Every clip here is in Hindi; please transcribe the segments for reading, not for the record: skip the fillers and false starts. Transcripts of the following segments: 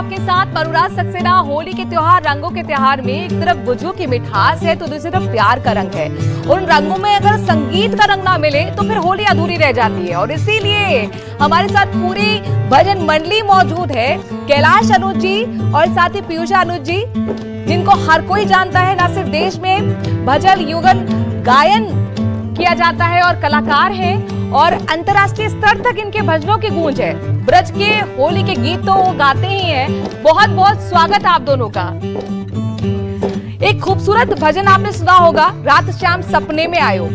आपके साथ मनुराज सक्सेना। होली के त्योहार, रंगों के त्योहार में एक तरफ गुज्जू की मिठास है तो दूसरी तरफ प्यार का रंग है। उन रंगों में अगर संगीत का रंग ना मिले तो फिर होली अधूरी रह जाती है। और इसीलिए हमारे साथ पूरी भजन मंडली मौजूद है। कैलाश अनुज जी और साथ ही पीयूषा अनुज जी, जिनको हर कोई जानता है, ना सिर्फ देश में भजन युगल गायन किया जाता है और कलाकार हैं, और अंतर्राष्ट्रीय स्तर तक इनके भजनों की गूंज है। ब्रज के होली के गीत तो वो गाते ही हैं। बहुत बहुत स्वागत आप दोनों का। एक खूबसूरत भजन आपने सुना होगा, रात श्याम सपने में आयो।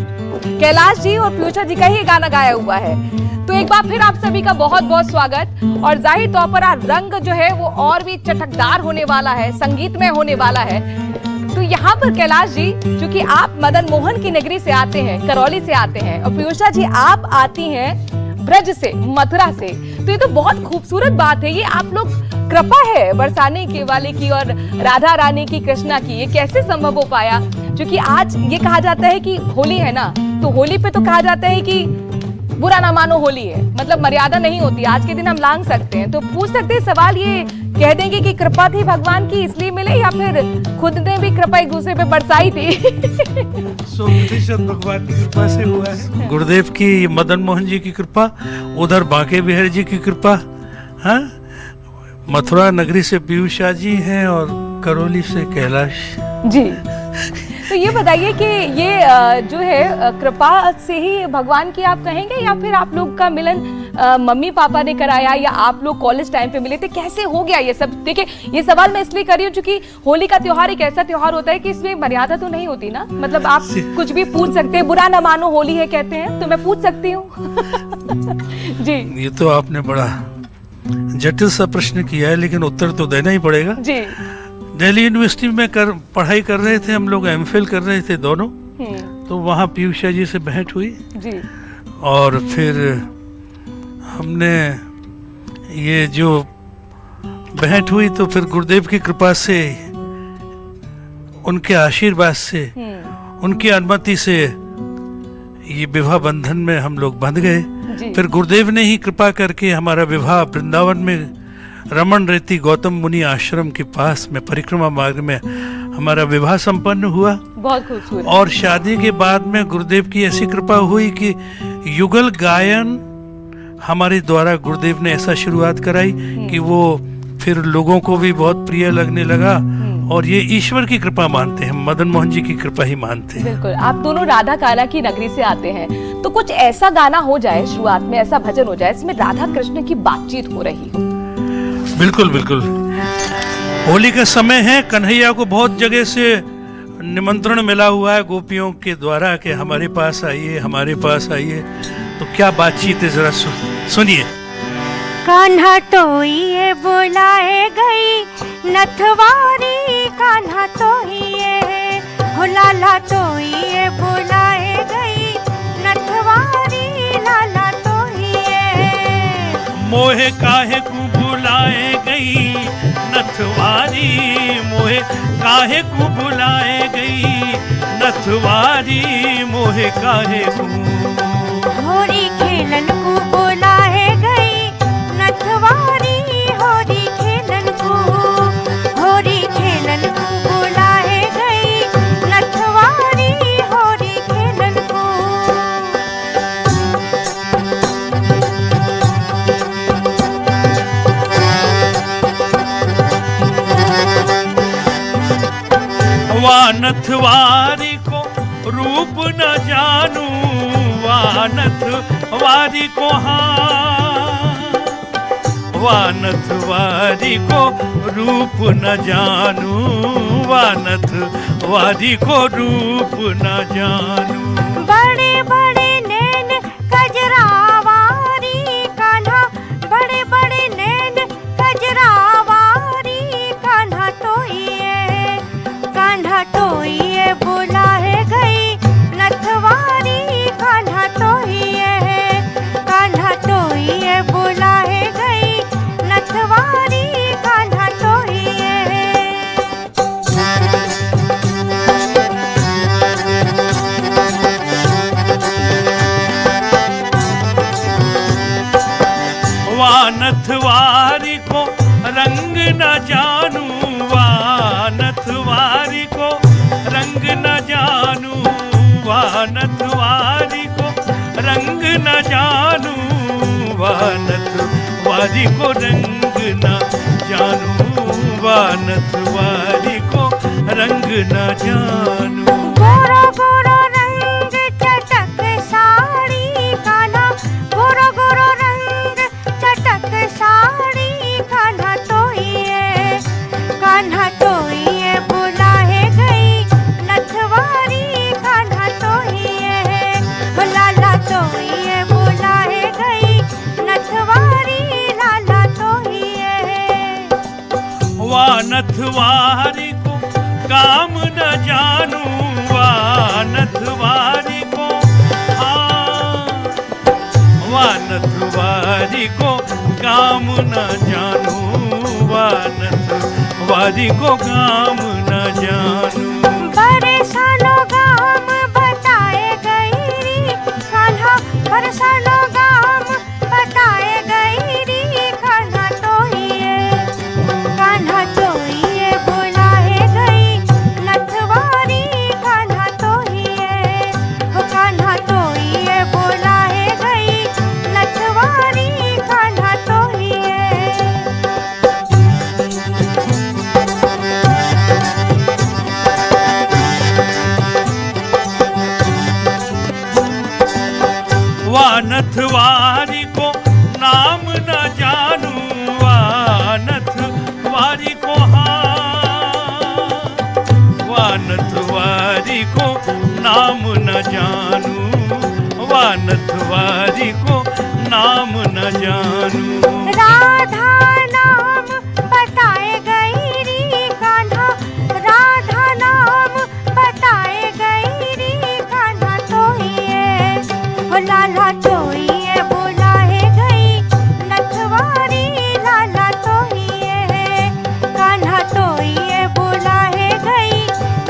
कैलाश जी और पीयूषा जी का ही गाना गाया हुआ है। तो एक बार फिर आप सभी का बहुत बहुत स्वागत। और जाहिर तौर पर रंग जो है वो और भी चटकदार होने वाला है, संगीतमय होने वाला है। तो यहाँ पर कैलाश जी, चूंकि आप मदन मोहन की नगरी से आते हैं, करौली से आते हैं, और पीयूषा जी आप आती हैं ब्रज से, मथुरा से, तो ये तो बहुत खूबसूरत बात है। ये आप लोग कृपा है बरसाने के वाले की और राधा रानी की, कृष्णा की, ये कैसे संभव हो पाया? क्योंकि आज ये कहा जाता है कि होली है ना, तो होली पे तो कहा जाता है कि बुरा ना मानो होली है, मतलब मर्यादा नहीं होती, आज के दिन हम लांग सकते हैं। तो पूछ सकते हैं सवाल, ये कह देंगे कि कृपा थी भगवान की इसलिए मिले, या फिर खुद ने भी कृपा एक दूसरे पे बरसाई थी? 100% भगवान की कृपा से हुआ है। गुरुदेव की, मदन मोहन जी की कृपा, उधर बांके बिहारी जी की कृपा, हाँ, मथुरा नगरी से पीयूषा जी हैं और करौली से कैलाश जी। तो ये बताइए कि ये जो है कृपा से ही भगवान की आप कहेंगे, या फिर आप लोग का मिलन मम्मी पापा ने कराया, या आप लोग कॉलेज टाइम पे मिले थे? कैसे हो गया ये सब? देखिए, ये सवाल मैं इसलिए कर रही हूँ क्योंकि होली का त्योहार एक ऐसा त्योहार होता है कि इसमें मर्यादा तो नहीं होती ना, मतलब आप कुछ भी पूछ सकते हैं। बुरा ना मानो होली है कहते हैं, तो मैं पूछ सकती हूँ? जी, ये तो आपने बड़ा जटिल सा प्रश्न किया है, लेकिन उत्तर तो देना ही पड़ेगा जी। दिल्ली यूनिवर्सिटी में पढ़ाई कर रहे थे हम लोग, एमफिल कर रहे थे दोनों, तो वहाँ पीयूषा जी से भेंट हुई जी। और फिर हमने ये जो भेंट हुई तो फिर गुरुदेव की कृपा से, उनके आशीर्वाद से, उनकी अनुमति से ये विवाह बंधन में हम लोग बंध गए। फिर गुरुदेव ने ही कृपा करके हमारा विवाह वृंदावन में रमन रेती गौतम मुनि आश्रम के पास में परिक्रमा मार्ग में हमारा विवाह संपन्न हुआ। बहुत खूबसूरत। और शादी के बाद में गुरुदेव की ऐसी कृपा हुई कि युगल गायन हमारे द्वारा गुरुदेव ने ऐसा शुरुआत कराई कि वो फिर लोगों को भी बहुत प्रिय लगने लगा। और ये ईश्वर की कृपा मानते हैं, मदन मोहन जी की कृपा ही मानते हैं। बिल्कुल। आप दोनों राधा काला की नगरी से आते हैं, तो कुछ ऐसा गाना हो जाए शुरुआत में, ऐसा भजन हो जाए इसमें राधा कृष्ण की बातचीत हो रही हो। बिल्कुल बिल्कुल। होली का समय है, कन्हैया को बहुत जगह से निमंत्रण मिला हुआ है गोपियों के द्वारा कि हमारे पास आइए, हमारे पास आइए। तो क्या बातचीत है, जरा सुनिए। कान्हा तो ये बुलाए गई नथवारी, कान्हा तो ये हो लाला तो ये बुलाए गई नथवारी, लाला तो ये मोहे काहे को बुलाए गई नथवारी, मोहे काहे को बुलाए गई नथवारी, मोहे काहे को होरी खेलन को बुलाए गई नथवारी, होरी खेलन को, होरी खेलन को बुलाए गई नथवारी, होरी खेलन को। वानथवारी को रूप न जानू, वानथवारी को, हाँ, वानथवारी को रूप न जानू, वानथवारी को रूप न जानू। बड़े बड़े नैन कजरावारी, कान्हा बड़े बड़े नैन कजरावारी, कान्हा तो ये, कान्हा तो ये बुलाए गई नथवारी, कान्हा तो ये, कान्हा तो ये बुलाए गई नथवारी, कान्हा तो ये। रंग न जानू वानथवारी को, रंग न जानू वानथवारी को, रंग न जानू वानथवारी को, रंग न जानू वानथवारी को, रंग न जानू। गोरा गोरा रंग चटक साड़ी कान्हा, गोरा गोरा रंग चटक साड़ी कान्हा तोइए बुलाए गई नथवारी, कान्हा तोइए लाला तोइए बुलाए गई नथवारी, लाला तोइए। वानथवारी को काम न जानू वानथवारी को, वानथवारी को काम न जानू वानथवारी को काम न जानू। बरसानो गाम बताए गई कान्हा, बरसानो गाम बताए गई कान्हा तोइए बुलाए गई नथवारी, कान्हा तोइए बुलाए गई नथवारी, कान्हा तोइए। वानथवारी को नाम न जानू वानथवारी को, वानथवारी को नाम न जानू वानथवारी को नाम न जानू। राधा नाम बताए गई कान्हा, राधा नाम बताए गई कान्हा तोइए लाला तोइए बुलाए गई नथवारी, लाला तोइए कान्हा तोइए बुलाए गई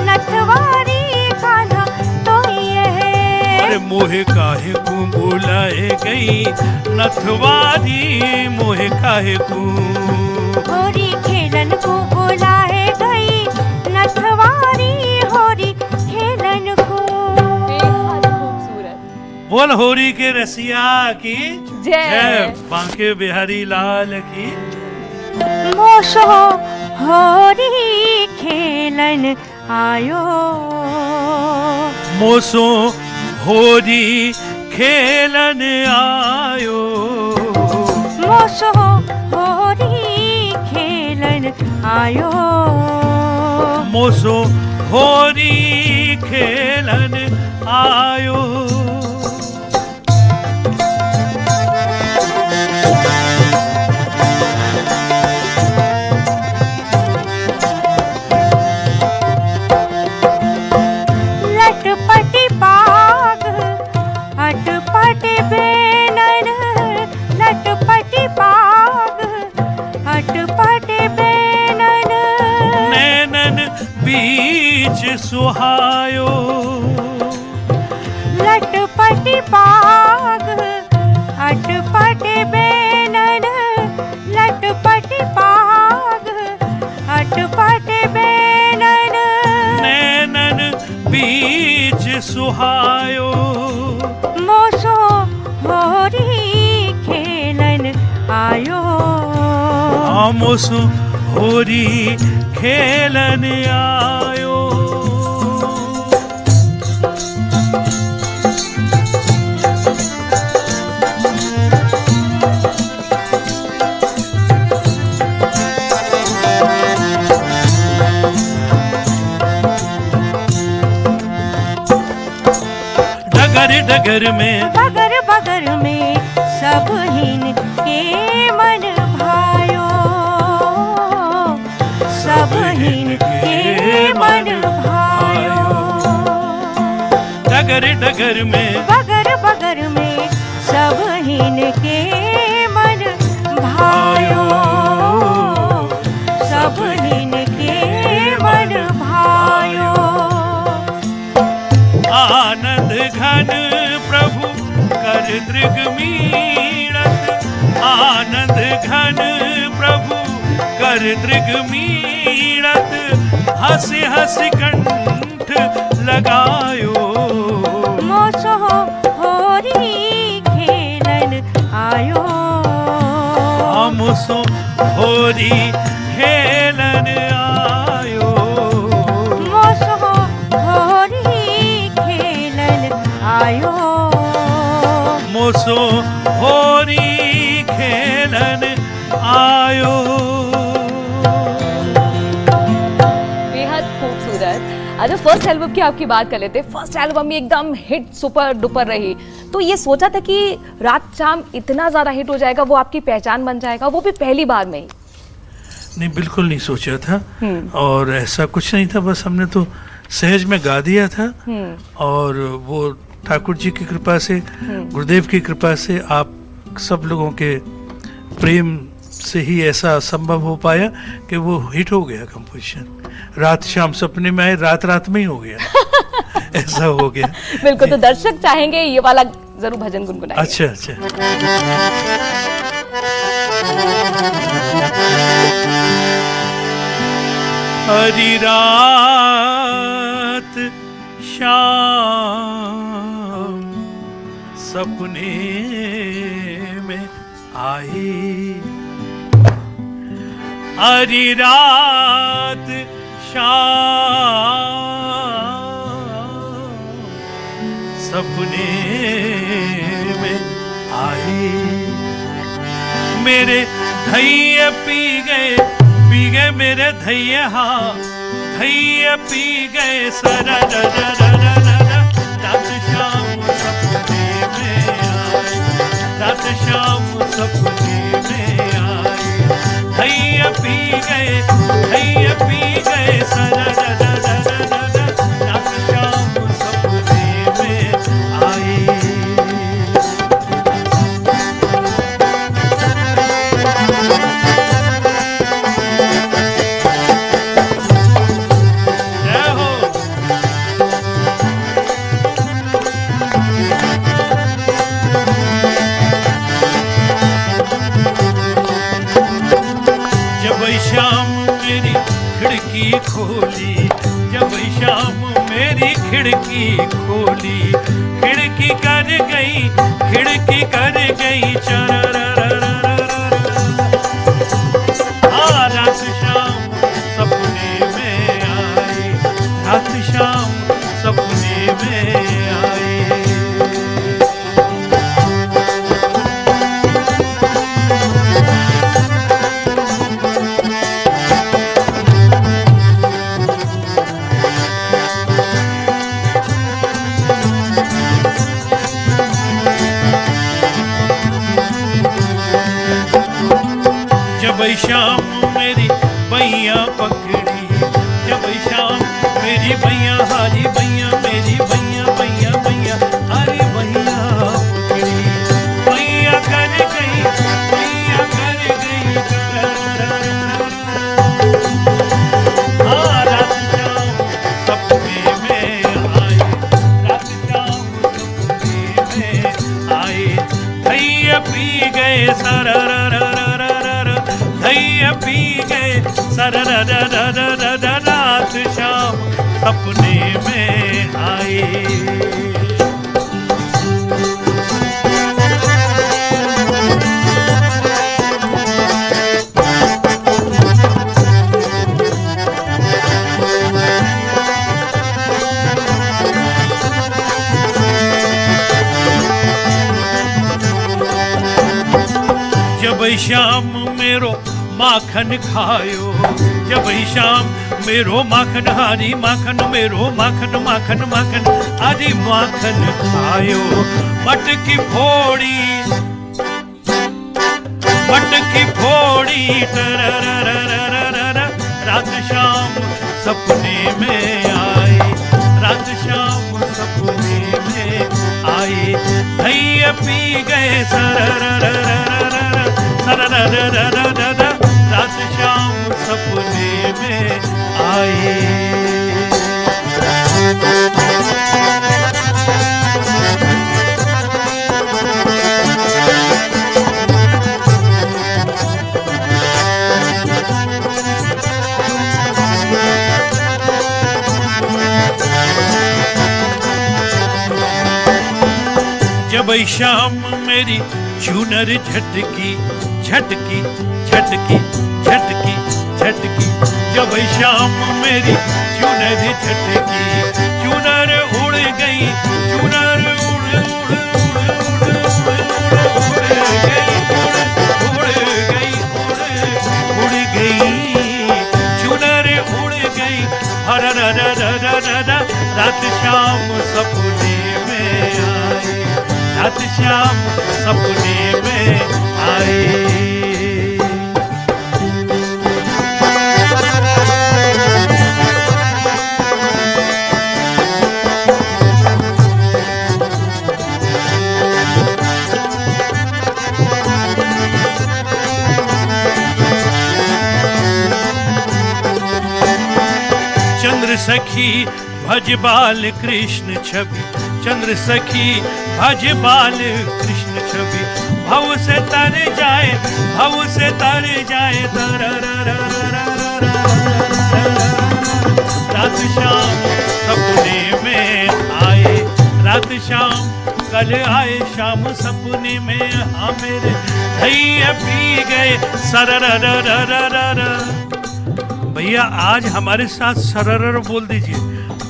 नथवारी, कान्हा तोइए। अरे मोहे काहे को बुलाए गई नथवारी, मोहे काहे को होरी खेलन को बुलाए गई नथवारी, होरी खेलन को। बेहद खूबसूरत। बोल होरी के रसिया की जय। बांके बिहारी लाल की। मोसो होरी खेलन आयो, मोसो होरी खेलन आयो, मोसो होरी खेलन आयो, मोसो होरी खेलन आयो। लटपटी पाग अटपट बेनन, लटपटी पाग अटपट बेनन, नैनन बीच सुहायो, लटपटी पाग अटपट बेनन, लटपटी पाग अटपट बेनन, नैनन बीच सुहायो। मोसो होरी खेलन आयो, मोसो होरी खेलन आयो। डगर में बगर बगर में सब हिन के मन भायो, सब हिन के मन भायो। डगर डगर में बगर बगर में सब हिन के मन भायो, सब हिन के मन भायो। आनंद घन प्रभु कर दृग मीड़त, आनंद घन प्रभु हर दृगमीणत हंसी हंसी कंठ लगायो। मोसो होरी खेलन आयो। मोसो होरी खेलन आयो। मोसो होरी खेलन आयो। मोसो होरी खेलन आयो। बेहद खूबसूरत। अच्छा, फर्स्ट एल्बम की आपकी बात कर लेते हैं। फर्स्ट एल्बम में एकदम हिट सुपर डुपर रही, तो ये सोचा था कि रात शाम इतना ज्यादा हिट हो जाएगा, वो आपकी पहचान बन जाएगा, वो भी पहली बार में ही? नहीं, बिल्कुल नहीं सोचा था, और ऐसा कुछ नहीं था। बस हमने तो सहज में गा दिया था, और वो ठाकुर जी की कृपा से, गुरुदेव की कृपा से, आप सब लोगों के प्रेम से ही ऐसा संभव हो पाया कि वो हिट हो गया कंपोजिशन। रात शाम सपने में आए, रात रात में ही हो गया। ऐसा हो गया। बिल्कुल। तो दर्शक चाहेंगे ये वाला जरूर भजन गुनगुनाइए। अच्छा अच्छा। हरी रात शाम सपने में आई। हरी रात शाम सपने में आई। मेरे धैये पी गए मेरे धैये, हाँ धैये पी गए सरा रात शाम सपने में आई। रात शाम सपने में आई। धैये पी गए सरा रात शाम सपने में आई। शाम मेरी खिड़की खोली, जब शाम मेरी खिड़की खोली, खिड़की कर गई रात शाम सपने में आई। रात शाम सपने में आई। जब शाम मेरी बैया पकड़ी, जब शाम मेरी बैया, हारी बैया मेरी बैया बैया बैया हारी बैया पकड़ी। बैया कर गई हाँ रात शाम सपने में आई। रात शाम सपने में आई। धैया पी गए सारा धैया पी गए सर रात शाम सपने में आई। जब शाम मेरो माखन खायो, जब शाम मेरो माखन, हारी माखन मेरो माखन माखन माखन हारी माखन खायो। मटकी फोड़ी रात शाम सपने में आई। रात शाम सपने में आई। धैया पी गए रात शाम सपने में आई। आई शाम मेरी चुनर झटकी झटकी झटकी झटकी झटकी, जब आई शाम मेरी चुनर झटकी, चुनर उड़ गई, चुनर उड़ उड़ उड़ उड़ उड़ गई, उड़ गई, चुनर उड़ गई, हर रात शाम सपने में आई, रात शाम सपने में आए। चंद्र सखी भजबाल कृष्ण छवि, चंद्र सखी भजबाल कृष्ण छवि, भव से तर जाए, भव से तर जाए, रात शाम सपने में आए, रात शाम कल आए, शाम सपने में हाँ मेरे भैया पी गए सरर। भैया आज हमारे साथ सरर बोल दीजिए,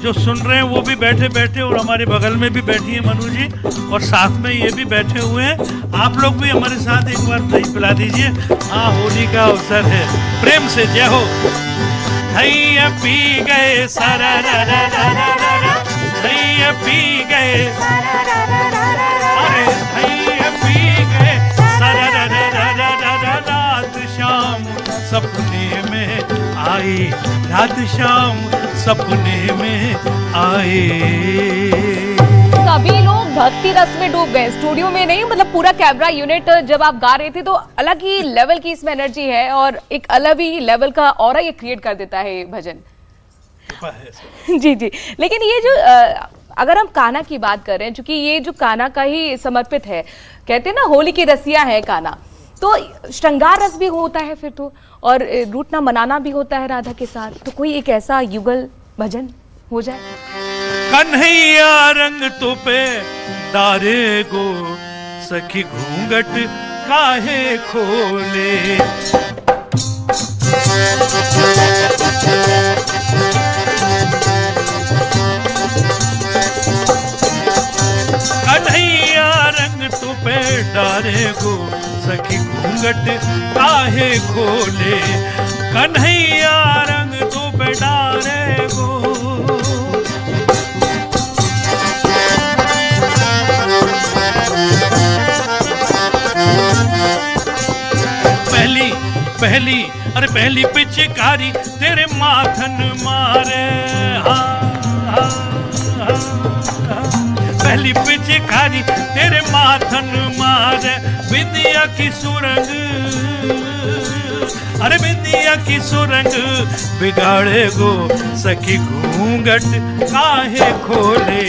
जो सुन रहे हैं वो भी बैठे बैठे, और हमारे बगल में भी बैठी है मनु जी, और साथ में ये भी बैठे हुए हैं। आप लोग भी हमारे साथ एक बार दही पिला दीजिए। हाँ, होली का अवसर है, प्रेम से जय हो। भैया पी गए सरर, भैया पी गए, अरे भैया पी गए सरर, रात शाम सपने में आई, रात शाम सपने में आए। सभी लोग भक्ति रस में डूब गए, स्टूडियो में नहीं, मतलब पूरा कैमरा यूनिट जब आप गा रहे थे तो अलग ही लेवल की इसमें एनर्जी है, और एक अलग ही लेवल का ऑरा ये क्रिएट कर देता है ये भजन। जी जी, लेकिन ये जो अगर हम कान्हा की बात कर रहे हैं, चूंकि ये जो कान्हा का ही समर्पित है, कहते हैं ना होली की रसिया है कान्हा, तो श्रृंगार रस भी होता है फिर तो, और रूठना मनाना भी होता है राधा के साथ, तो कोई एक ऐसा युगल भजन हो जाए। कन्हैया रंग तो पे डारे गो, सखी घूंघट काहे खोले, कन्हैया रंग तो पे डारे गो, सखी घूंघट काहे खोले, कन्हैया रंग तो पे डारे गो। पहली अरे पहली पिचकारी तेरे माथन मारे, पहली पिचकारी तेरे माथन मारे, बिंदिया की सुरंग, अरे बिंदिया की सुरंग बिगाड़े गो, सखी घूंघट काहे खोले,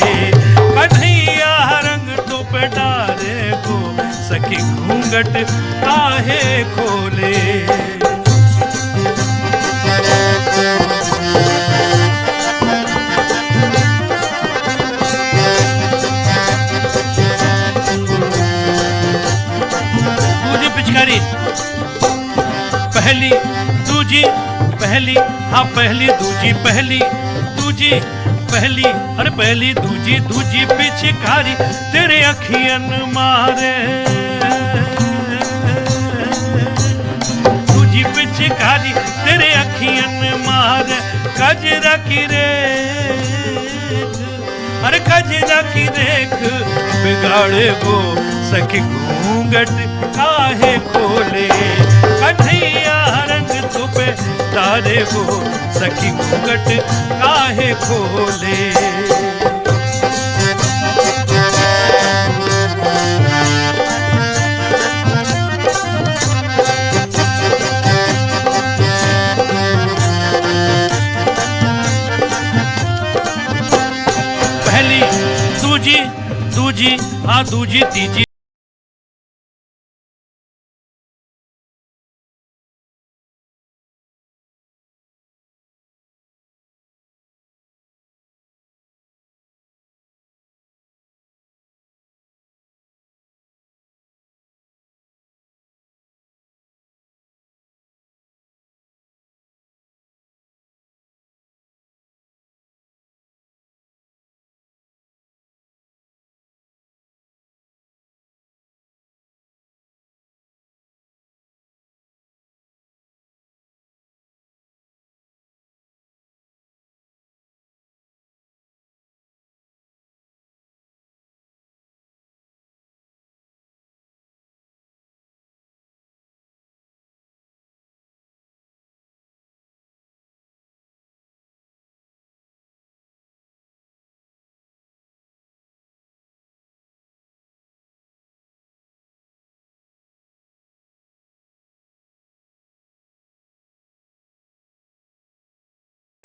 कन्हैया रंग तो पे डारे गो, सखी घूंघट काहे खोले। दूजी पिचकारी, पहली दूजी पहली, हाँ पहली दूजी पहली दूजी पहली, अरे पहली दूजी दूजी पिचकारी तेरे अखियन मारे, दूजी पिचकारी तेरे अखियन मारे, कजरा की रेख, अरे कजरा की रेख बिगाड़े गो, सखी घूंघट काहे खोले, कन्हैया रंग तो पे डारे गो, सखी घूंघट काहे खोले। पहली दूजी दूजी, हाँ दूजी तीजी,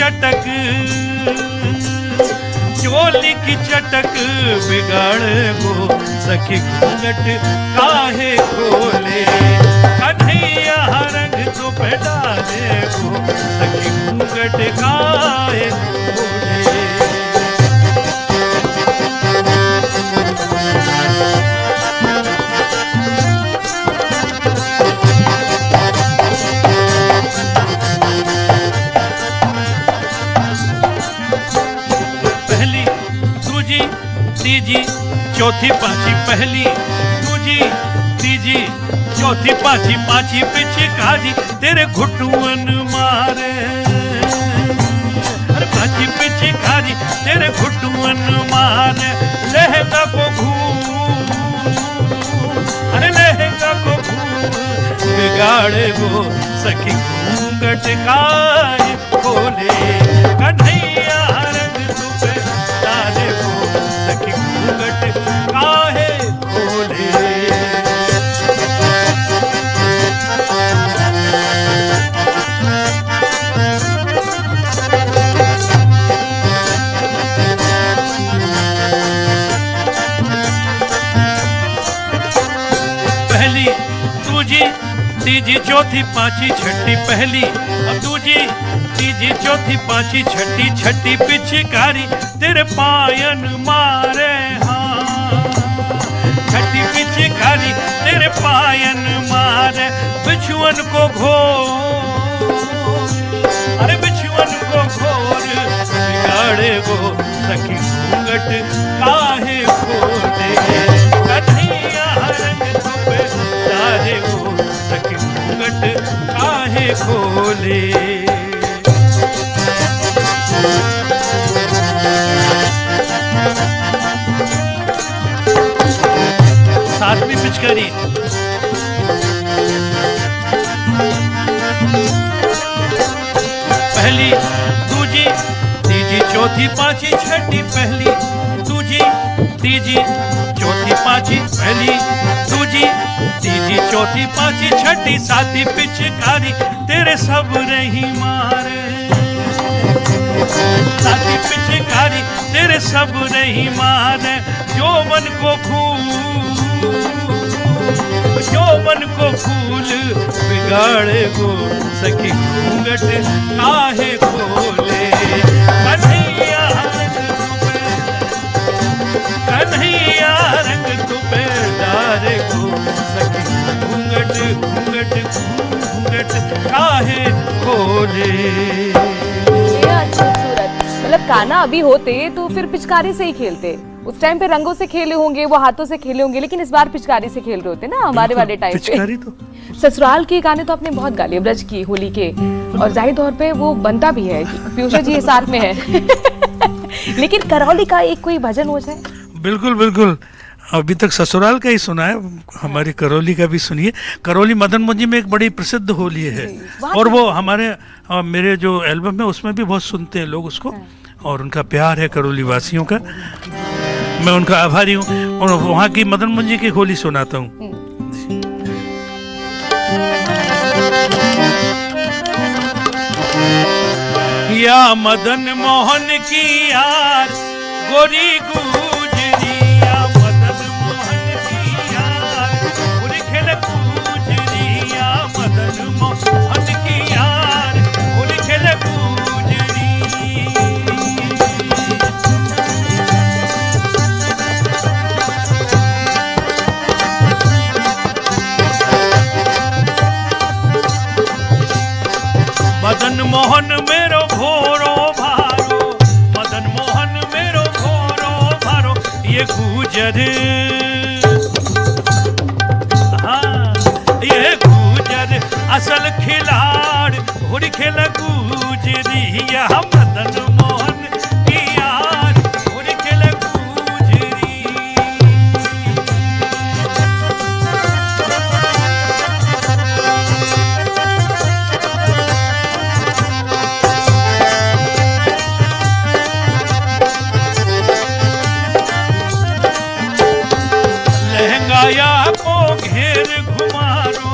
चटक चोली की चटक बिगाड़े गो सखी घूंघट काहे खोले कन्हैया रंग तो पे डाले गो सखी घूंघट काहे खोले। तीजी चौथी पांची पहली दूजी तीजी चौथी पांची पांची पिचकारी तेरे घुटुअन मारे अरे पांची पिचकारी तेरे घुटुअन मारे लहंगा को घूम अरे लहंगा को घूम बिगाड़े गो सखी घूंघट काहे खोले कन्हैया रंग तुपे डाले गो सखी घूंघट काहे खोले। पहली दूजी तीजी चौथी पांची छठी पहली अब दूजी तीजी चौथी पांची छठी छठी पिचकारी तेरे पायन मारे हाँ छठी पिचकारी तेरे पायन मारे बिछुअन को घोर अरे बिछुअन को घोर बिगाड़े गो सखी घूंघट काहे खोले कन्हैया रंग तुपे डाले गो सखी घूंघट काहे खोले। सातवीं पिचकारी पहली दूजी तीजी चौथी पांची छठी पहली दूजी तीजी चौथी पांची पहली दूजी तीजी चौथी पांची छठी सातवीं पिचकारी तेरे सब रही मारे साथी पिचकारी तेरे सब नहीं माने जो मन को फूल बिगाड़े गो सखी घूंघट काहे खोले कन्हैया रंग तुपे डाले गो सखी घूंघट घूंघट घूंघट काहे खोले। मतलब कान्हा अभी होते तो फिर पिचकारी से ही खेलते, उस टाइम पे रंगों से खेले होंगे, वो हाथों से खेले होंगे, लेकिन इस बार पिचकारी से खेल रहे होते ना हमारे वाले टाइम पे। तो ससुराल के गाने तो आपने बहुत गाले ब्रज की होली के, और जाहिर तौर पे वो बनता भी है, पीयूषा जी साथ में है। लेकिन करौली का एक कोई भजन हो जाए। बिल्कुल बिल्कुल, अभी तक ससुराल का ही सुना है, हमारी करौली का भी सुनिए। करौली मदन मोहन जी में एक बड़ी प्रसिद्ध होली है, और वो हमारे मेरे जो एल्बम है उसमें भी बहुत सुनते हैं लोग उसको, और उनका प्यार है करौली वासियों का, मैं उनका आभारी हूँ। और वहाँ की मदन मोहन जी की होली सुनाता हूँ। या मदन मोहन की यार गोरी गुजरी, या मदन मोहन की यार गोरी खेल गुजरी, या मदन मोहन की यार गोरी खेल गुजरी। मदन मोहन मेरो घोरो भारो, मदन मोहन मेरो घोरो भारो, ये गुजर हाँ ये गुजर असल खिलाड़ घोड़ी खेल गुजरी, यह मदन मोहन की यार घोड़ी खेल गुजरी। लहंगाया को घेर घुमारो,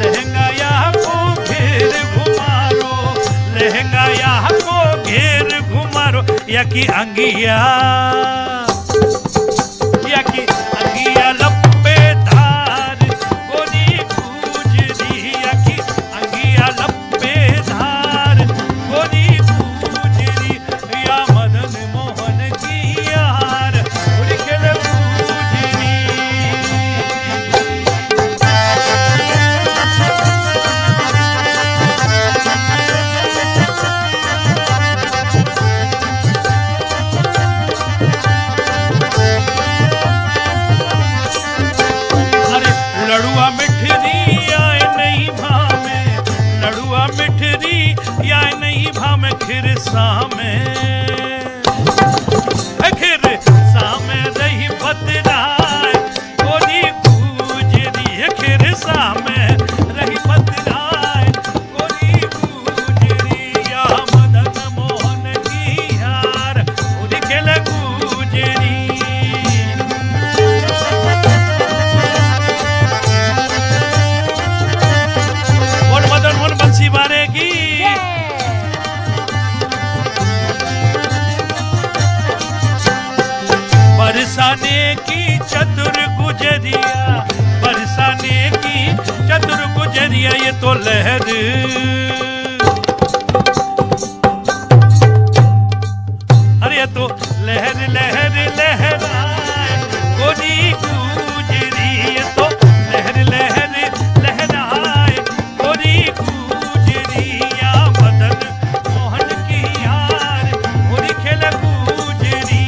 लहंगाया को घेर घुमारो, लहंगाया को या की अंगिया लपे धार गोरी गुजरी या की अंगिया लपे धार गोरी गुजरी या मदन मोहन की यार गोरी खेल गुजरी। लड़ुआ मिठरी आए नहीं भामे लड़ुआ मिठरी आए नहीं भामे खिरसा में रही बतराए गोरी गुजरी खिरसा में रही बतराए गोरी गुजरी या मदन मोहन की यार गोरी खेल गुजरी। मदन मोहन बंसी मारेगी बरसाने की चतुर गुजरिया बरसाने की चतुर गुजरिया ये तो लहर अरे ये तो लहर लहर लहराए गोरी गुजरी ये तो लहर लहर लहराए गोरी गुजरी या मदन मोहन की यार गोरी खेल गुजरी।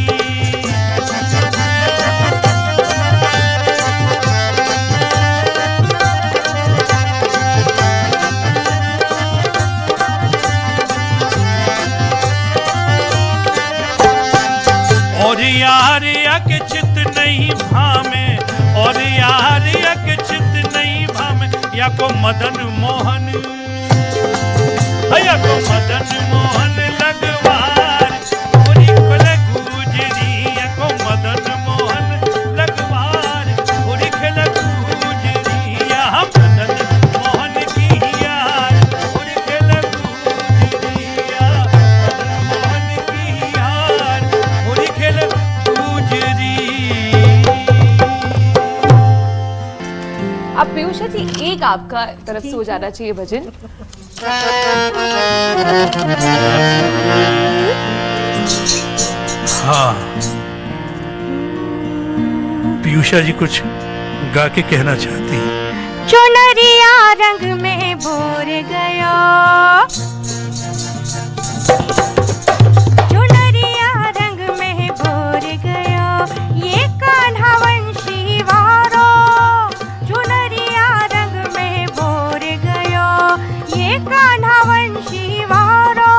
और यार यक चित नहीं भामे और यार यक चित नहीं भामे या को मदन मोहन लगवार गोरी खेल गुजरी या को मदन मोहन लगवार गोरी खेल गुजरी या मदन मोहन की यार गोरी खेल गुजरी या मदन मोहन की यार गोरी खेल गुजरी। अब पीयूषा जी एक आपका तरफ से हो जाना चाहिए भजन। हाँ पीयूषा जी कुछ गा के कहना चाहती है। चुनरिया रंग में भोर गया चुनरिया रंग में भोर गया ये कान्हा वंशी वारो चुनरिया रंग में भोर गया ये कान्हा वंशी वारो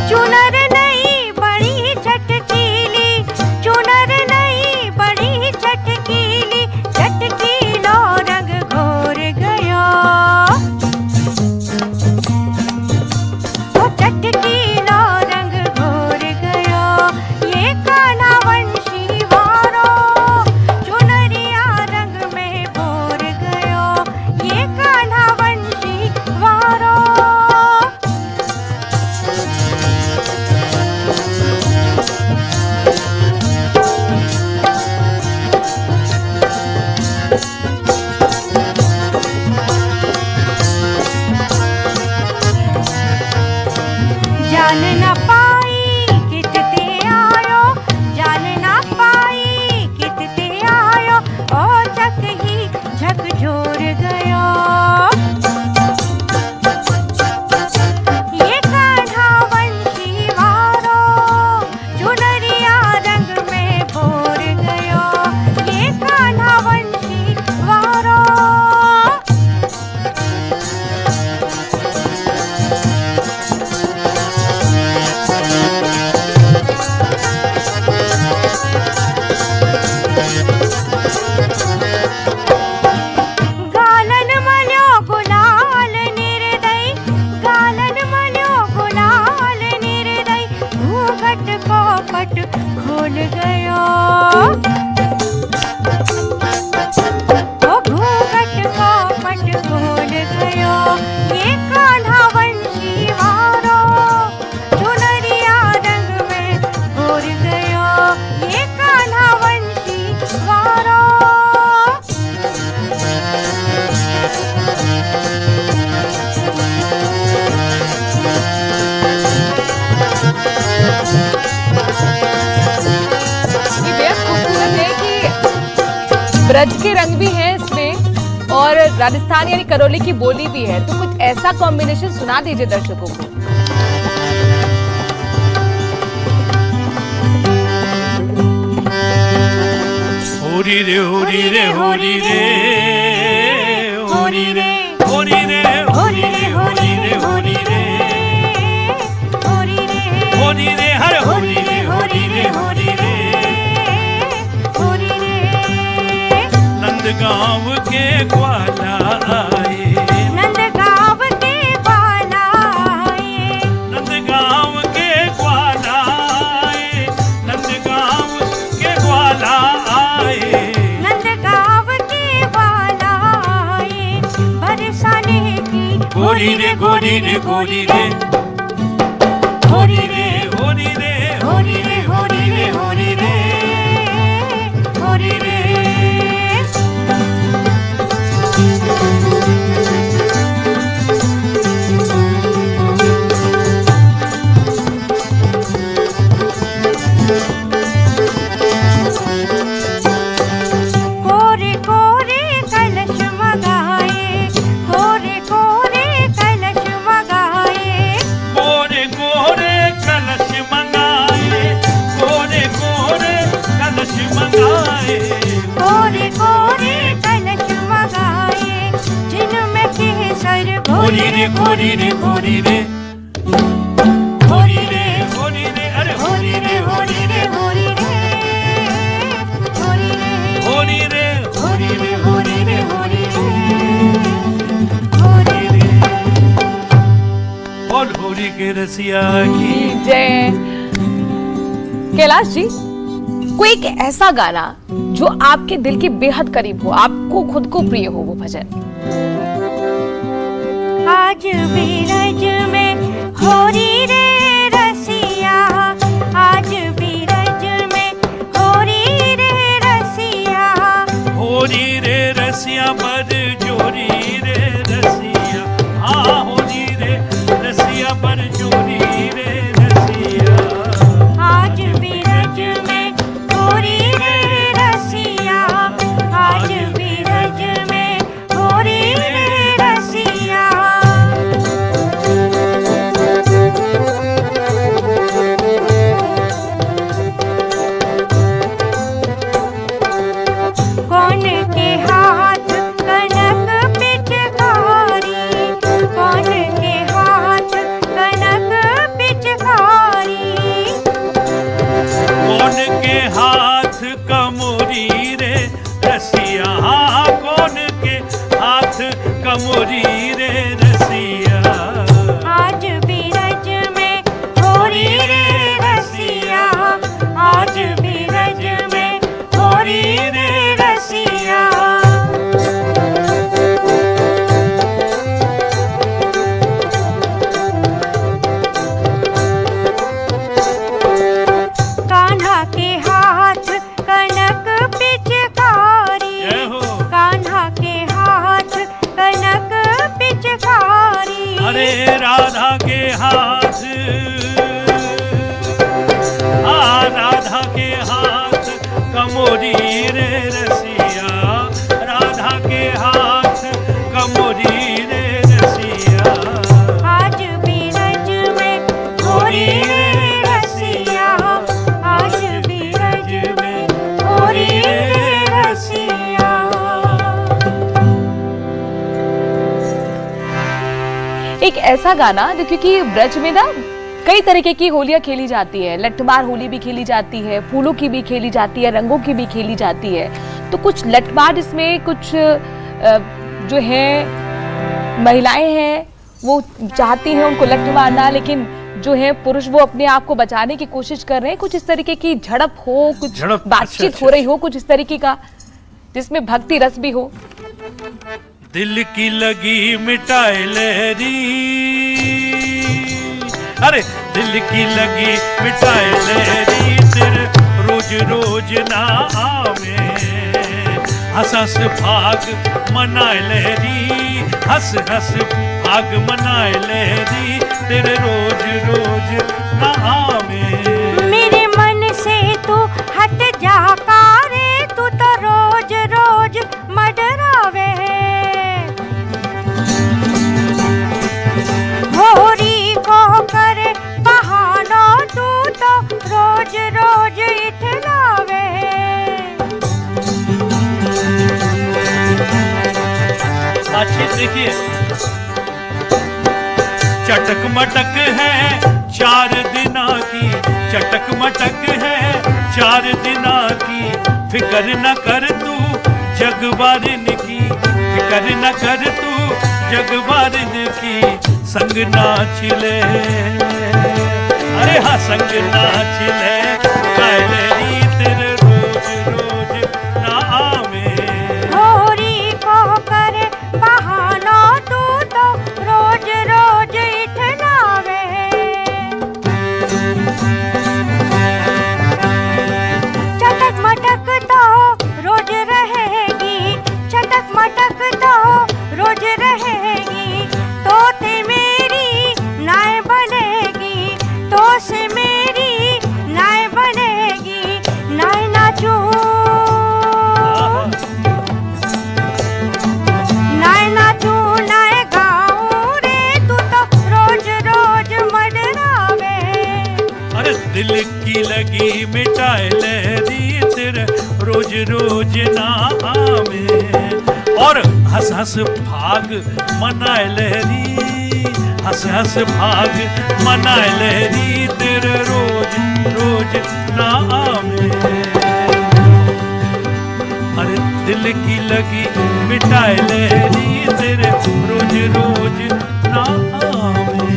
चुनर नहीं बड़ी चटकीली चुनर नहीं बड़ी चटकीली चटकीलो रंग घोर गया वो चटकीलो रंग घोर गया ये कान्हा वंशी वारो चुनरिया रंग में भोर गया ये कान्हा वंशी वारो। जान न पाई कितते आयो जान न पाई कितते आयो ओ चक ही झकझोर गया ये कान्हा वंशी वारो चुनरिया रंग में भोर गया ये कान्हा वंशी वारो। गालन मल्यो गुलाल निर्दय गालन मल्यो गुलाल निर्दय घूंघट को पट खोल गया ये कान्हा वंशी वारो। ये बेहद खूबसूरत है कि ब्रज के रंग भी हैं इसमें और राजस्थान यानी करौली की बोली भी है, तो कुछ ऐसा कॉम्बिनेशन सुना दीजिए दर्शकों को। होरी रे होरी रे होरी रे होरी रे होरी रे होरी रे होरी रे होरी रे होरी रे हर होरी रे होरी रे होरी रे होरी रे। नंदगांव के ग्वाला आए, नंदगांव के ग्वाला आए, नंदगांव के ग्वाला आए, नंदगांव के ग्वाला आए, नंदगांव के ग्वाला आए, बरसाने की गोरी रे गोरी रे गोरी रे होरी रे होरी रे होरी रे होरी रे होरी रे होरी रे। कोरे कोरे कलश मगाए, कोरे कोरे कलश मगाए, गोरे गोरे कलश मंगाए, गोरे गोरे कलश मंगाए, कोरे कोरे कलश मगाए, जिनमें केसर होरी रे होरी रे होरी रे होरी रे होरी रे अरे होरी रे होरी रे होरी रे होरी रे होरी रे होरी रे होरी रे होरी होरी रे। बोल होरी के रसिया की जय। कैलाश जी, कोई एक ऐसा गाना जो आपके दिल के बेहद करीब हो, आपको खुद को प्रिय हो वो भजन। आज बीरज में होरी रे रसिया, आज बीरज में होरी रे रसिया, होरी रे रसिया बर जोरी रे रसिया, हाँ होरी रे रसिया बर जोरी रे रसिया, आज बीरज में होरी रे रसिया, आज बीरज में होरी रे रसिया। कौन के हाथ कनक पिचकारी, कौन के हाथ कनक पिचकारी, कौन के हाथ कमोरी रे रसिया, हाँ कौन के हाथ कमोरी रे रसिया, आज बीरज में होरी रे रसिया, आज बीरज में होरी रे रसिया। कान्हा के हाथ कनक पिचकारी, जय हो। कान्हा के हाथ कनक पिचकारी, अरे राधा के हाथ, हाँ राधा के हाथ कमोरी रे रसिया, राधा के हाथ कमोरी रे रसिया, आज बीरज में होरी रे रसिया, आज बीरज में होरी रे रसिया। एक ऐसा गाना जो क्योंकि ब्रज में ना कई तरीके की होलियां खेली जाती है, लठमार होली भी खेली जाती है, फूलों की भी खेली जाती है, रंगों की भी खेली जाती है। तो कुछ लठमार इसमें कुछ जो है महिलाएं हैं वो चाहती हैं उनको लठ मारना, लेकिन जो है पुरुष वो अपने आप को बचाने की कोशिश कर रहे हैं। कुछ इस तरीके की झड़प हो, कुछ झड़प, बातचीत अच्छा, हो रही हो, कुछ इस तरीके का जिसमें भक्ति रस भी हो। दिल की लगी मिटाए लहरी, अरे दिल की लगी मिटाए लहरी, सिर रोज रोज ना आवे। हंस हंस भाग मनाए लहरी, हंस हंस भाग मनाए लहरी, तेरे रोज रोज ना आवे। मेरे मन से तू हट जा कारे, तू तो रोज रोज मडरावे। होरी को करे बहाना, तू तो रोज रोज इठलावे। अच्छी देखिए, चटक मटक है 4 दिना की, चटक मटक है 4 दिना की, फिकर न कर तू जगबारिन की, फिकर न कर तू जगबारिन की, संग नाच ले, अरे हाँ संग नाच ले, कायलेरी तेरे रोज रोज ना आवे। होरी को करे बहाना, तू तो रोज रोज इठलावे। चटक मटक तो रोज रहेगी, चटक मटक तो रोज रहेगी, तो ते मेरी नाय बनेगी, तो से मेरी नाय बनेगी। नाय नाचू, नाय नाचू नाय गाऊं रे, तू तो रोज रोज मडरावे। अरे दिल की लगी मिटाए लहरी, तेरे रोज रोज ना आवे। और हंस हंस भाग मनाए लहरी, हंस हंस भाग मनाए लहरी, तेरे रोज रोज ना आवे। अरे दिल की लगी मिटाए लहरी, तेरे रोज रोज ना आवे।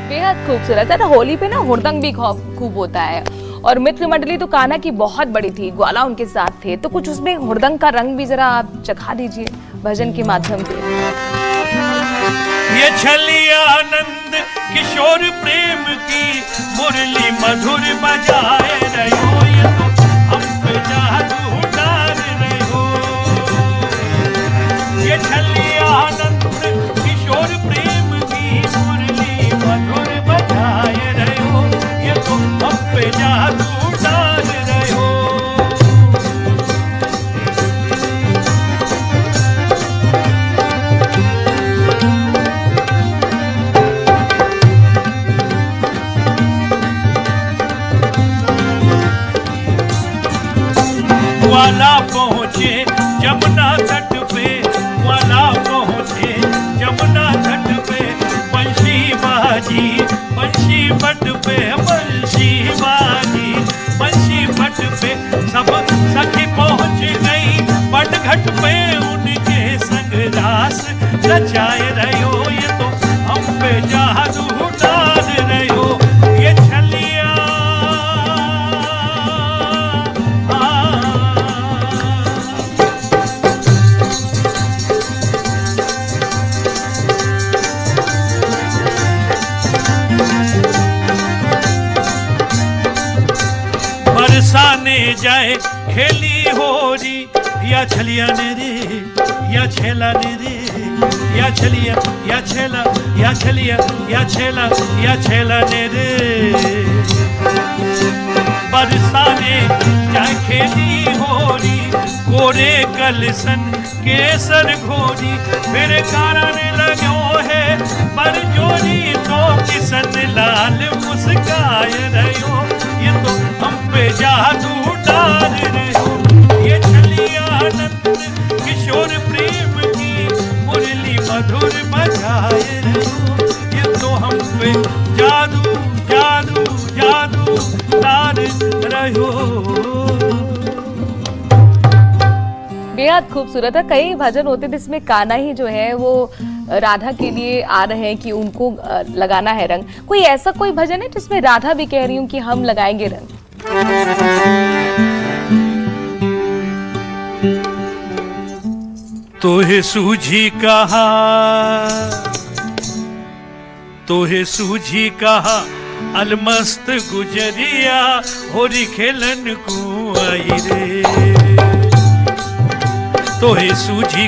बेहद खूबसूरत है। तो होली पे ना हुड़दंग भी खूब होता है, और मित्र मंडली तो कान्हा की बहुत बड़ी थी, ग्वाला उनके साथ थे, तो कुछ उसमें हुड़दंग का रंग भी जरा आप चखा दीजिए भजन के माध्यम से। ये छलिया आनंद किशोर प्रेम की मुरली मधुर बजाए रहो, ये तो हम पे जादू डाल रहो। ये छलिया आनंद किशोर प्रेम की मुरली मधुर बजाए रहो, ये तो हम पे जादू डाल रहो। ग्वाला पहुँचे जमुना तट पे, ग्वाला पहुँचे जमुना तट पे, बंशी बाजी बंशी बट पे, बंशी बाजी बंशी बट पे, सब सखी पहुँच गई बट घट पे, उनके संग रास रचाए रहो, ये तो हम पे जादू डाल रहो। ये छलिया बरसाने जाए खेली होरी, या छलिया ने रे या छेला ने रे, या छलिया या छेला या छलिया या छेला या छेला ने रे। बरसाने जाए खेली होरी, कोरे कलसन केसर घोरी, फिर कारण लगो है पर जोरी, तो किसन लाल मुस्काए रहो, ये तो हम पे जादू डाल रहो। ये छलिया आनंद किशोर प्रेम की मुरली मधुर बजाए रहो, ये तो हम पे जादू जादू जादू डाल रहो। बेहद खूबसूरत है। कई भजन होते जिसमें कान्हा ही जो है वो राधा के लिए आ रहे हैं कि उनको लगाना है रंग। कोई ऐसा कोई भजन है जिसमें राधा भी कह रही हूँ कि हम लगाएंगे रंग? तोहे सूझी कहा, तोहे सूझी कहा अलमस्त गुजरिया होरी खेलन को आई रे। तो हे सूझी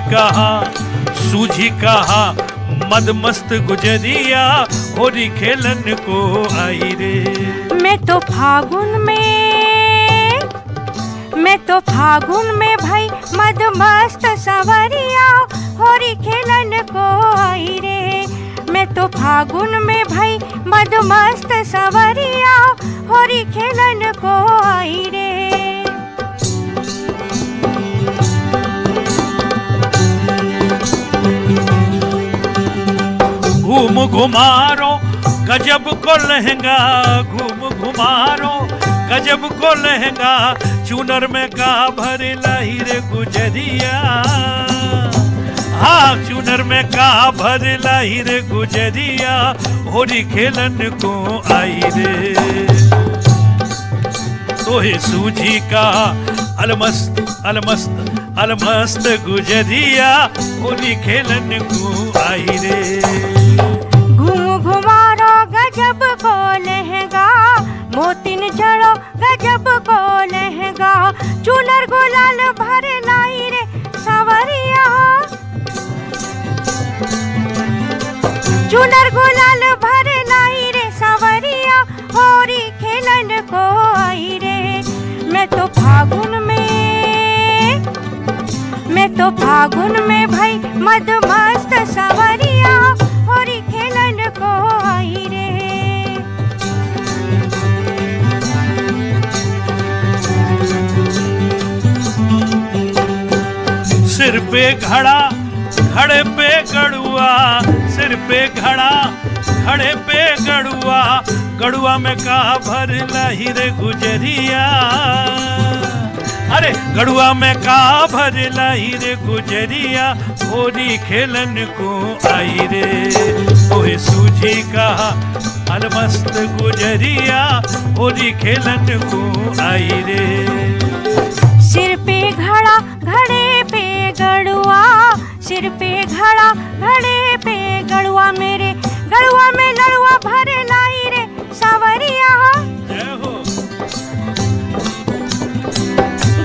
कहा मदमस्त गुजरिया होरी खेलन को आई रे। मैं तो फागुन में भाई मदमस्त सवरिया होरी खेलन को आई रे। मैं तो फागुन में भाई मदमस्त सवरिया होरी खेलन को आई रे। घूम घुमारो गजब को लहंगा, घूम घुमारो गजब को लहंगा, चूनर में का भर लाई रे गुजरिया। हाँ चूनर में का भर लाई रे गुजरिया होरी खेलन को आई रे। तो हे सूझी का अलमस्त अलमस्त अलमस्त गुजरिया होली खेलन को आई रे। घुमारो गजब को लहंगा, मोतिन जड़ो गजब को लहंगा, चूनर गुलाल भर लाई रे सवरिया। चूनर गुलाल भर लाई रे सवरिया होरी खेलन को आई रे। मैं तो फागुन में भाई मदमस्त सवरिया होरी खेलन को आई रे। सिर पे घड़ा घड़े पे गड़ुआ, सिर पे घड़ा घड़े पे गड़ुआ, गड़ुआ में का भर लाई रे गुजरिया। अरे गड़ुआ में का भर लाई रे गुजरिया होरी खेलन को आई रे। ओए सूझी का अलमस्त गुजरिया होरी खेलन को आई रे। सिर पे घड़ा घड़े पे गड़ुआ, सिर पे घड़ा घड़े पे गड़ुआ, मेरे गड़ुआ में लड़ुआ भर लाई रे सवरिया।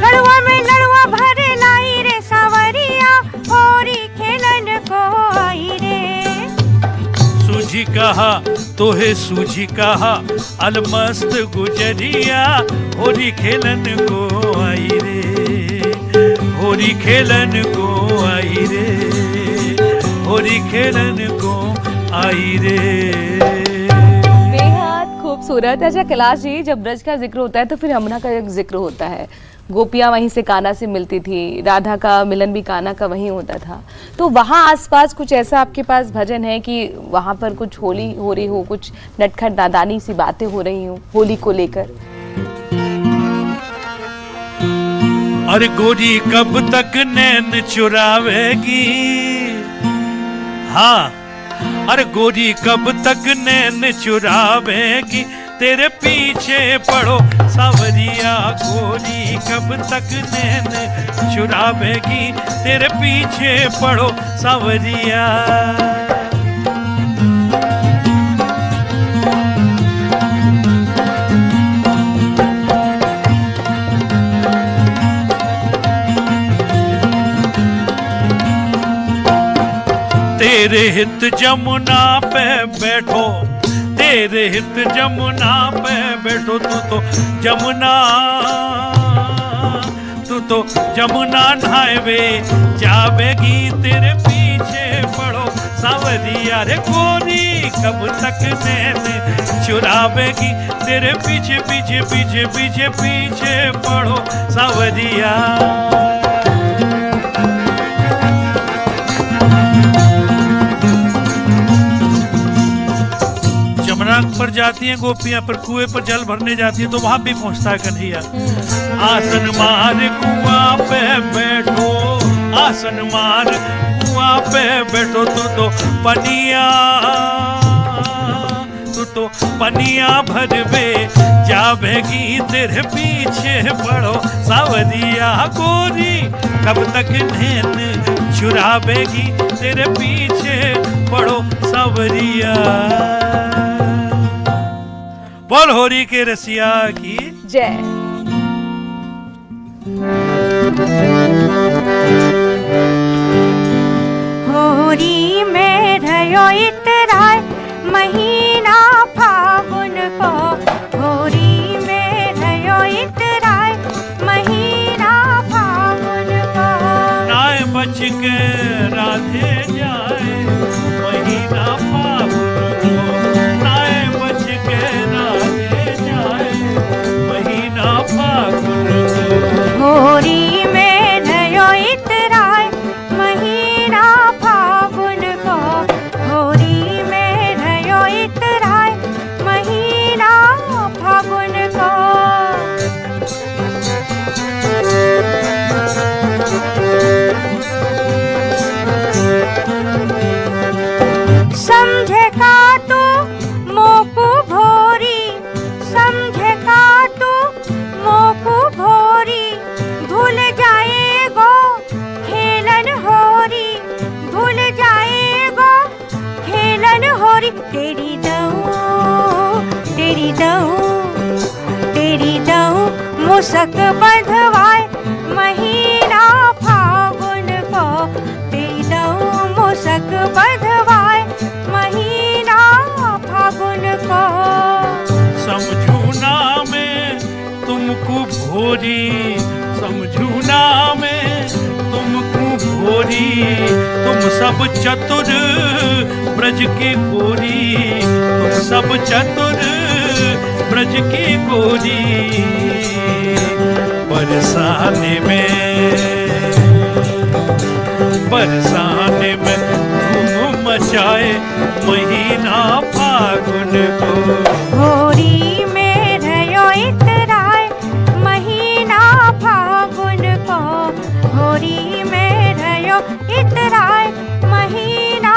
गड़ुआ में लड़ुआ भर लाई रे सवरिया होरी खेलन को आई रे। सूझी कहा तो है सूझी कहा अलमस्त गुजरिया होरी खेलन को आई रे। होरी खेलन को आई रे, होरी खेलन को आई रे। बेहद खूबसूरत। अच्छा कैलाश जी, जब ब्रज का जिक्र होता है तो फिर यमुना का एक जिक्र होता है। गोपियाँ वहीं से कान्हा से मिलती थी, राधा का मिलन भी कान्हा का वहीं होता था। तो वहाँ आसपास कुछ ऐसा आपके पास भजन है कि वहाँ पर कुछ होली हो रही हो, कुछ नटखट नादानी सी बातें हो रही हो होली को लेकर? अरे गोरी कब तक नैन चुरावेगी, हाँ अरे गोरी कब तक नैन चुरावेगी, तेरे पीछे पड़ो सावरिया। गोरी कब तक नैन चुरावेगी, तेरे पीछे पड़ो सावरिया। तेरे हित जमुना पे बैठो, तेरे हित जमुना पे बैठो, तू तो जमुना नहावे जावेगी, तेरे पीछे पड़ो सावरिया। रे गोरी कब तक नैन चुरावेगी, तेरे पीछे पीछे पीछे पीछे पीछे पड़ो सावरिया। जमुना पर जाती हैं गोपियां, पर कुएं पर जल भरने जाती है तो वहां भी पहुंचता है कन्हैया। आसन मार कुआं पे बैठो, आसन मार कुआं पे बैठो, तू तो पनिया भरवे जावेगी, तेरे पीछे पड़ो सावरिया। गोरी कब तक नैन चुरावेगी, तेरे पीछे पड़ो सावरिया। बोल होली के रसिया की जय। होरी में रहो इतराय महीना फागुन को, होरी में रहो इतराय महीना फागुन को। नाय बच के राधे जाए महीना फागुन को, नाय बच के राधे जाए महीना फागुन को। होरी में रहो इतराय महीना फागुन को, होरी में रहो इतराय महीना फागुन को। समझे का तू मोकू भोरी, समझे का तू मोकू भोरी, भूल जाएगो खेलन होरी, भूल जाएगो खेलन होरी। तेरी दऊ, तेरी दऊ, तेरी दऊ मुसक बंधवाए महीना फागुन को, तेरी दऊ मुसक बंधवाए महीना फागुन को। समझू ना मैं तुमको भोरी, समझू ना मैं तुमको भोरी, तुम सब चतुर ब्रज की गोरी, तुम सब चतुर ब्रज की गोरी। बरसाने में, बरसाने में धूम मचाए महीना फागुन को। होरी में रहो इतराय महीना फागुन को, होरी में रहो इतराय महीना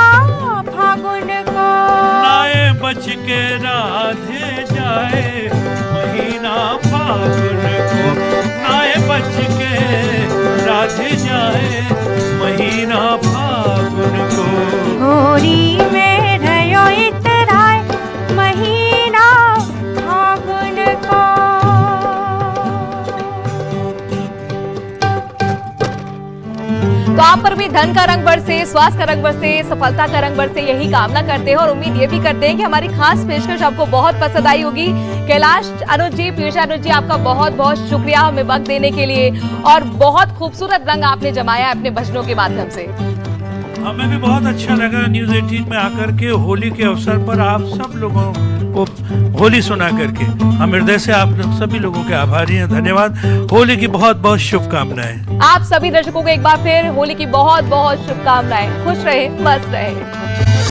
फागुन को। नाय बच के राधे जाए महीना फागुन को, नाय बच के राधे जाए महीना फागुन को। होरी में रहो इतराय महीना फागुन को। तो आप पर भी धन का रंग बरसे, स्वास्थ्य का रंग बरसे, सफलता का रंग बरसे, यही कामना करते हैं और उम्मीद ये भी करते हैं कि हमारी खास पेशकश आपको बहुत पसंद आई होगी। कैलाश अनुज जी, पीयूष अनुज जी, आपका बहुत बहुत शुक्रिया हमें वक्त देने के लिए और बहुत खूबसूरत रंग आपने जमाया अपने भजनों के माध्यम से। हमें भी बहुत अच्छा लगा न्यूज़ 18 में आकर के होली के अवसर पर आप सब लोगों को होली सुना करके। हम हृदय से आप सभी लोगों के आभारी हैं। धन्यवाद। होली की बहुत बहुत शुभकामनाएं। आप सभी दर्शकों को एक बार फिर होली की बहुत बहुत शुभकामनाएं। खुश रहे, मस्त रहे।